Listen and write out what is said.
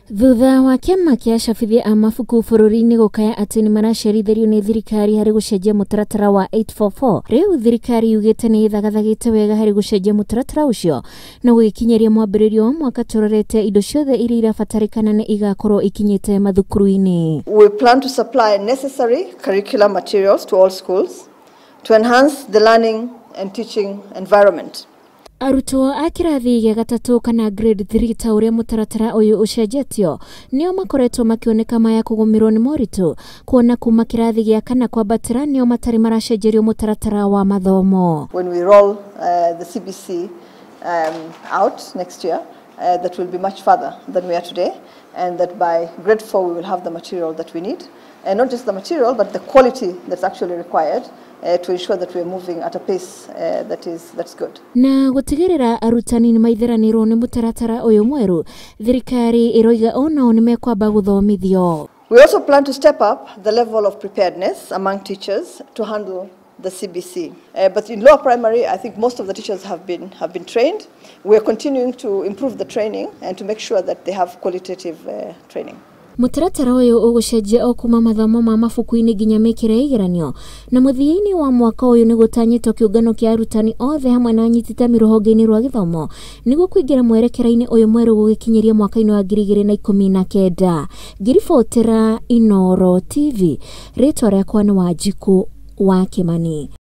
Thutha wa kiama kia acabithia a mabuku bururi-ini gukaya ati ni maracerithĩrio ni thirikari hari gucenjia mutaratara wa 844, riu thirikari yugite ni ithagathagite wega hari gucenjia mutaratara ucio na gugikinyiria mwambĩrĩrio wa mwaka turorete indo ciothe iria irabatarikana ni igakorwo ikinyite mathukuru-ini. We plan to supply necessary curricular materials to all schools to enhance the learning and teaching environment. Arutwo a kirathi gĩa gatatu kana grade 3 ta uria mutaratara uyu ucenjetio nio makoretwo makioneka maya kugumirwo ni moritu kuona kuma kirathi gĩa kana kwambatĩra nio matari maracenjerio mutaratara wa mathomo. When we roll the CBC out next year, that will be much further than we are today, and that by grade 4 we will have the material that we need, and not just the material but the quality that's actually required to ensure that we are moving at a pace that's good. Na gutigirira arutani ni maithiranirwo ni mutaratara uyu mweru, thirikari iroiga onao ni mekwamba guthomithio. We also plan to step up the level of preparedness among teachers to handle the CBC. But in lower primary, I think most of the teachers have been trained. We are continuing to improve the training and to make sure that they have qualitative training. Mutaratara uyu ugucenjia o kuma mathomo ma mabuku-ini nginya mikire igeranio, na muthii-ini wa mwaka uyu ni gutanyitwo kiungano kia arutani othe hamwe na anyititemi ruhonge-ini rwa githomo niguo kuingira mwerekera-ini uyu mweru gugikinyiria mwaka-ini wa 2019. Ngiribotera Inooro TV, ritwa riakwa ni Wanjiku wa Kimani.